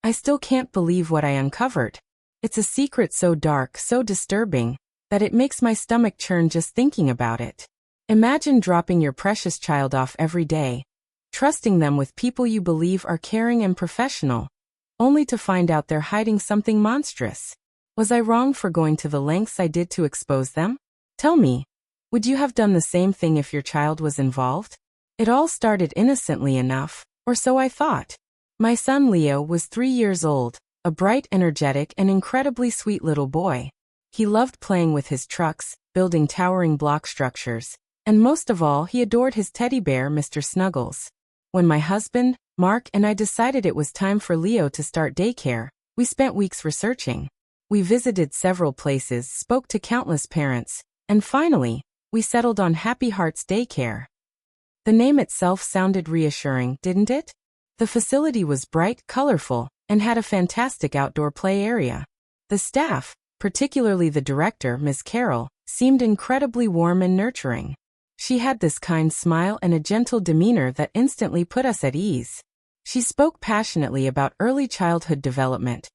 I still can't believe what I uncovered. It's a secret so dark, so disturbing, that it makes my stomach churn just thinking about it. Imagine dropping your precious child off every day, trusting them with people you believe are caring and professional, only to find out they're hiding something monstrous. Was I wrong for going to the lengths I did to expose them? Tell me, would you have done the same thing if your child was involved? It all started innocently enough, or so I thought. My son Leo was 3 years old, a bright, energetic, and incredibly sweet little boy. He loved playing with his trucks, building towering block structures, and most of all, he adored his teddy bear, Mr. Snuggles. When my husband, Mark, and I decided it was time for Leo to start daycare, we spent weeks researching. We visited several places, spoke to countless parents, and finally, we settled on Happy Hearts Daycare. The name itself sounded reassuring, didn't it? The facility was bright, colorful, and had a fantastic outdoor play area. The staff, particularly the director, Ms. Carroll, seemed incredibly warm and nurturing. She had this kind smile and a gentle demeanor that instantly put us at ease. She spoke passionately about early childhood development,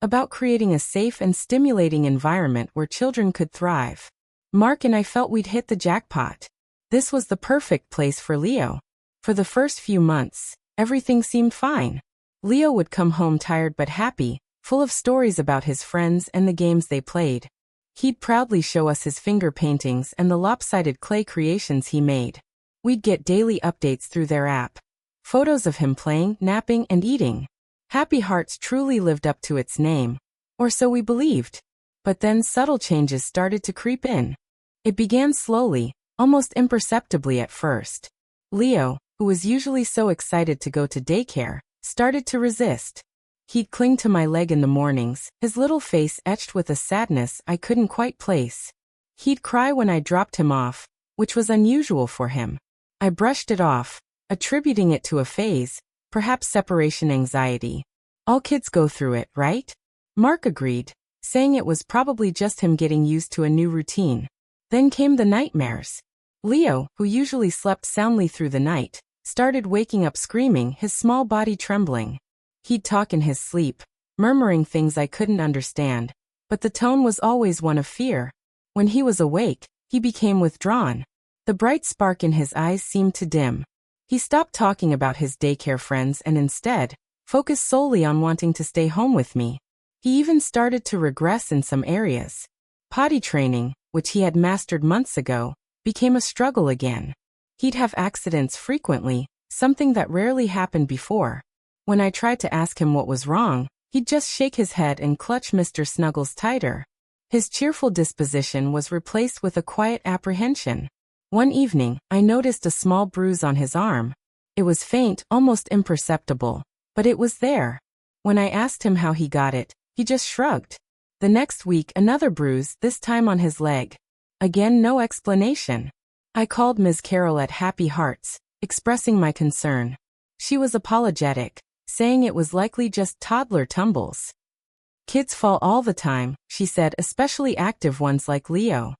about creating a safe and stimulating environment where children could thrive. Mark and I felt we'd hit the jackpot. This was the perfect place for Leo. For the first few months, everything seemed fine. Leo would come home tired but happy, full of stories about his friends and the games they played. He'd proudly show us his finger paintings and the lopsided clay creations he made. We'd get daily updates through their app. Photos of him playing, napping, and eating. Happy Hearts truly lived up to its name. Or so we believed. But then subtle changes started to creep in. It began slowly, almost imperceptibly at first. Leo, who was usually so excited to go to daycare, started to resist. He'd cling to my leg in the mornings, his little face etched with a sadness I couldn't quite place. He'd cry when I dropped him off, which was unusual for him. I brushed it off, attributing it to a phase, perhaps separation anxiety. All kids go through it, right? Mark agreed, saying it was probably just him getting used to a new routine. Then came the nightmares. Leo, who usually slept soundly through the night, started waking up screaming, his small body trembling. He'd talk in his sleep, murmuring things I couldn't understand, but the tone was always one of fear. When he was awake, he became withdrawn. The bright spark in his eyes seemed to dim. He stopped talking about his daycare friends and instead focused solely on wanting to stay home with me. He even started to regress in some areas. Potty training, which he had mastered months ago, became a struggle again. He'd have accidents frequently, something that rarely happened before. When I tried to ask him what was wrong, he'd just shake his head and clutch Mr. Snuggles tighter. His cheerful disposition was replaced with a quiet apprehension. One evening, I noticed a small bruise on his arm. It was faint, almost imperceptible, but it was there. When I asked him how he got it, he just shrugged. The next week, another bruise, this time on his leg. Again, no explanation. I called Ms. Carroll at Happy Hearts, expressing my concern. She was apologetic, saying it was likely just toddler tumbles. Kids fall all the time, she said, especially active ones like Leo.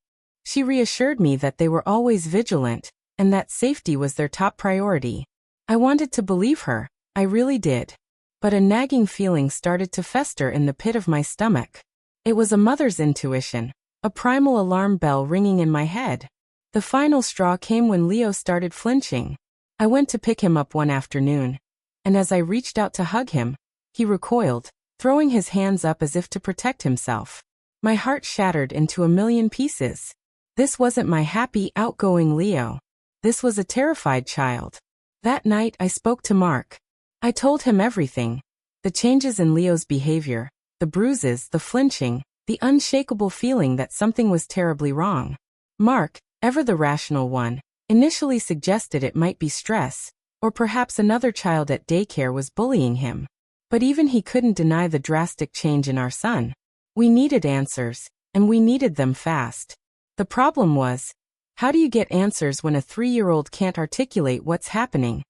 She reassured me that they were always vigilant, and that safety was their top priority. I wanted to believe her, I really did. But a nagging feeling started to fester in the pit of my stomach. It was a mother's intuition, a primal alarm bell ringing in my head. The final straw came when Leo started flinching. I went to pick him up one afternoon, and as I reached out to hug him, he recoiled, throwing his hands up as if to protect himself. My heart shattered into a million pieces. This wasn't my happy, outgoing Leo. This was a terrified child. That night I spoke to Mark. I told him everything. The changes in Leo's behavior, the bruises, the flinching, the unshakable feeling that something was terribly wrong. Mark, ever the rational one, initially suggested it might be stress, or perhaps another child at daycare was bullying him. But even he couldn't deny the drastic change in our son. We needed answers, and we needed them fast. The problem was, how do you get answers when a 3-year-old can't articulate what's happening?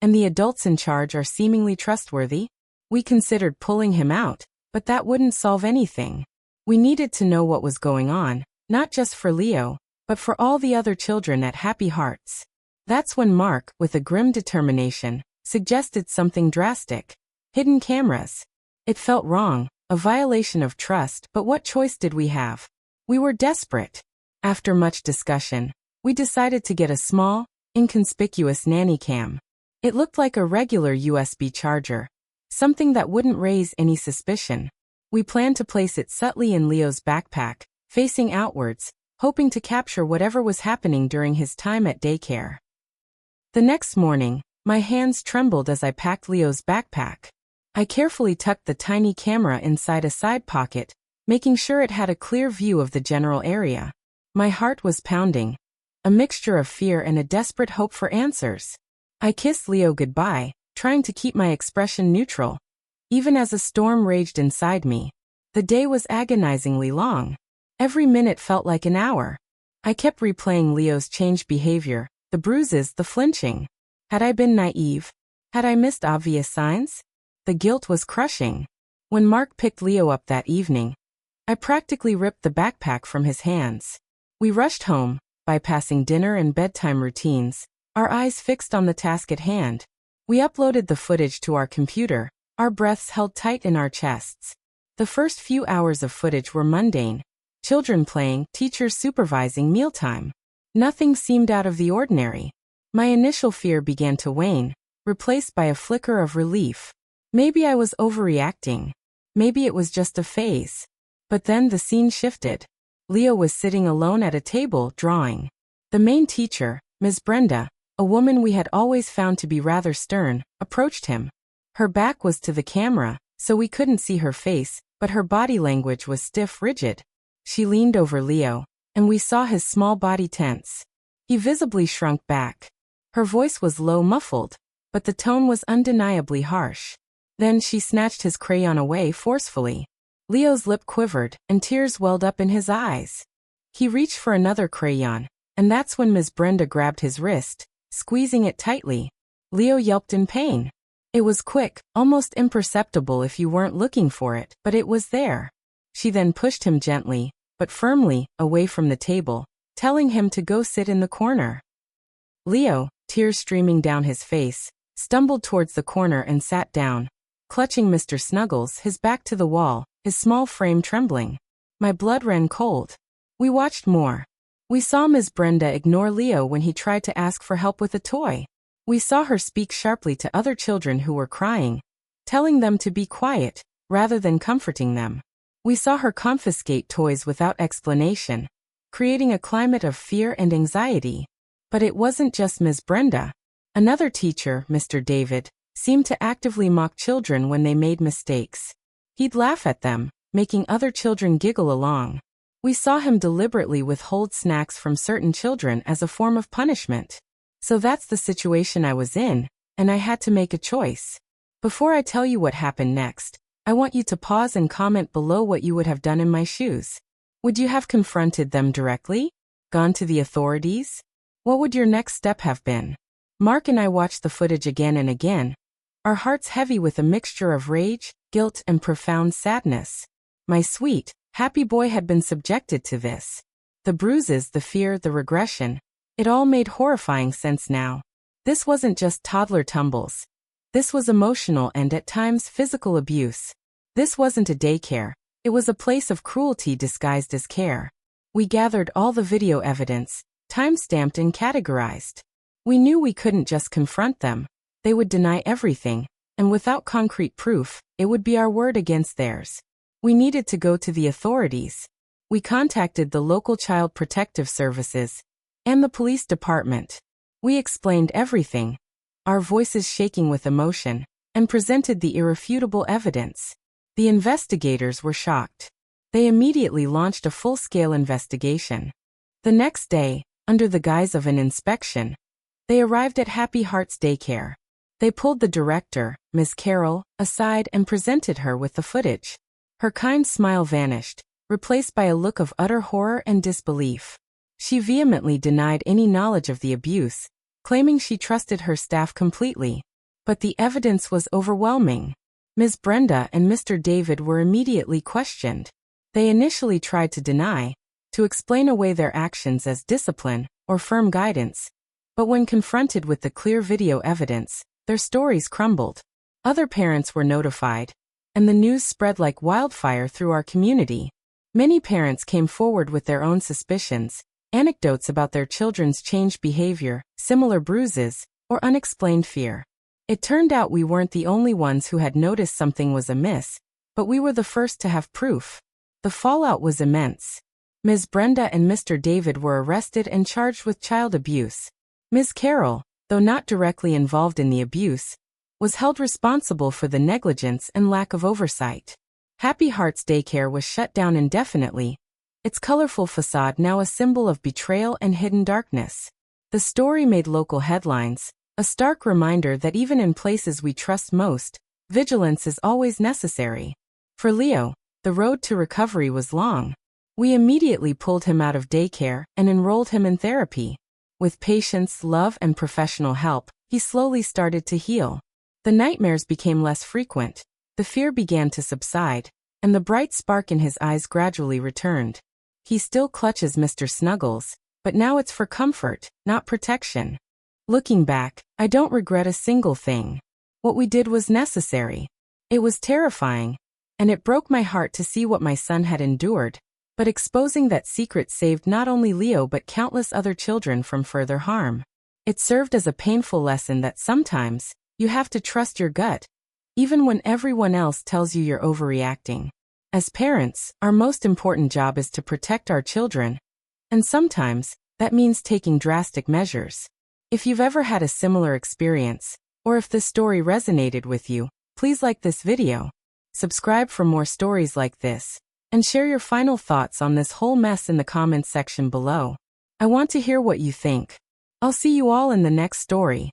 And the adults in charge are seemingly trustworthy? We considered pulling him out, but that wouldn't solve anything. We needed to know what was going on, not just for Leo, but for all the other children at Happy Hearts. That's when Mark, with a grim determination, suggested something drastic. Hidden cameras. It felt wrong, a violation of trust, but what choice did we have? We were desperate. After much discussion, we decided to get a small, inconspicuous nanny cam. It looked like a regular USB charger, something that wouldn't raise any suspicion. We planned to place it subtly in Leo's backpack, facing outwards, hoping to capture whatever was happening during his time at daycare. The next morning, my hands trembled as I packed Leo's backpack. I carefully tucked the tiny camera inside a side pocket, making sure it had a clear view of the general area. My heart was pounding, a mixture of fear and a desperate hope for answers. I kissed Leo goodbye, trying to keep my expression neutral. Even as a storm raged inside me, the day was agonizingly long. Every minute felt like an hour. I kept replaying Leo's changed behavior, the bruises, the flinching. Had I been naive? Had I missed obvious signs? The guilt was crushing. When Mark picked Leo up that evening, I practically ripped the backpack from his hands. We rushed home, bypassing dinner and bedtime routines, our eyes fixed on the task at hand. We uploaded the footage to our computer, our breaths held tight in our chests. The first few hours of footage were mundane. Children playing, teachers supervising, mealtime. Nothing seemed out of the ordinary. My initial fear began to wane, replaced by a flicker of relief. Maybe I was overreacting. Maybe it was just a phase. But then the scene shifted. Leo was sitting alone at a table, drawing. The main teacher, Ms. Brenda, a woman we had always found to be rather stern, approached him. Her back was to the camera, so we couldn't see her face, but her body language was stiff, rigid. She leaned over Leo, and we saw his small body tense. He visibly shrunk back. Her voice was low, muffled, but the tone was undeniably harsh. Then she snatched his crayon away forcefully. Leo's lip quivered, and tears welled up in his eyes. He reached for another crayon, and that's when Ms. Brenda grabbed his wrist, squeezing it tightly. Leo yelped in pain. It was quick, almost imperceptible if you weren't looking for it, but it was there. She then pushed him gently, but firmly, away from the table, telling him to go sit in the corner. Leo, tears streaming down his face, stumbled towards the corner and sat down, clutching Mr. Snuggles, his back to the wall, his small frame trembling. My blood ran cold. We watched more. We saw Ms. Brenda ignore Leo when he tried to ask for help with a toy. We saw her speak sharply to other children who were crying, telling them to be quiet, rather than comforting them. We saw her confiscate toys without explanation, creating a climate of fear and anxiety. But it wasn't just Ms. Brenda. Another teacher, Mr. David, seemed to actively mock children when they made mistakes. He'd laugh at them, making other children giggle along. We saw him deliberately withhold snacks from certain children as a form of punishment. So that's the situation I was in, and I had to make a choice. Before I tell you what happened next, I want you to pause and comment below what you would have done in my shoes. Would you have confronted them directly? Gone to the authorities? What would your next step have been? Mark and I watched the footage again and again, our hearts heavy with a mixture of rage, guilt, and profound sadness. My sweet, happy boy had been subjected to this. The bruises, the fear, the regression. It all made horrifying sense now. This wasn't just toddler tumbles. This was emotional and at times physical abuse. This wasn't a daycare. It was a place of cruelty disguised as care. We gathered all the video evidence, time-stamped and categorized. We knew we couldn't just confront them. They would deny everything, and without concrete proof, it would be our word against theirs. We needed to go to the authorities. We contacted the local child protective services and the police department. We explained everything, our voices shaking with emotion, and presented the irrefutable evidence. The investigators were shocked. They immediately launched a full-scale investigation. The next day, under the guise of an inspection, they arrived at Happy Hearts Daycare. They pulled the director, Ms. Carroll, aside and presented her with the footage. Her kind smile vanished, replaced by a look of utter horror and disbelief. She vehemently denied any knowledge of the abuse, claiming she trusted her staff completely. But the evidence was overwhelming. Ms. Brenda and Mr. David were immediately questioned. They initially tried to deny, to explain away their actions as discipline or firm guidance. But when confronted with the clear video evidence, their stories crumbled. Other parents were notified. and the news spread like wildfire through our community. Many parents came forward with their own suspicions, anecdotes about their children's changed behavior, similar bruises, or unexplained fear. It turned out we weren't the only ones who had noticed something was amiss, but we were the first to have proof. The fallout was immense. Ms. Brenda and Mr. David were arrested and charged with child abuse. Ms. Carol, though not directly involved in the abuse, was held responsible for the negligence and lack of oversight. Happy Hearts Daycare was shut down indefinitely, its colorful facade now a symbol of betrayal and hidden darkness. The story made local headlines, a stark reminder that even in places we trust most, vigilance is always necessary. For Leo, the road to recovery was long. We immediately pulled him out of daycare and enrolled him in therapy. With patience, love, and professional help, he slowly started to heal. The nightmares became less frequent, the fear began to subside, and the bright spark in his eyes gradually returned. He still clutches Mr. Snuggles, but now it's for comfort, not protection. Looking back, I don't regret a single thing. What we did was necessary. It was terrifying, and it broke my heart to see what my son had endured, but exposing that secret saved not only Leo but countless other children from further harm. It served as a painful lesson that sometimes, you have to trust your gut, even when everyone else tells you you're overreacting. As parents, our most important job is to protect our children, and sometimes, that means taking drastic measures. If you've ever had a similar experience, or if this story resonated with you, please like this video, subscribe for more stories like this, and share your final thoughts on this whole mess in the comments section below. I want to hear what you think. I'll see you all in the next story.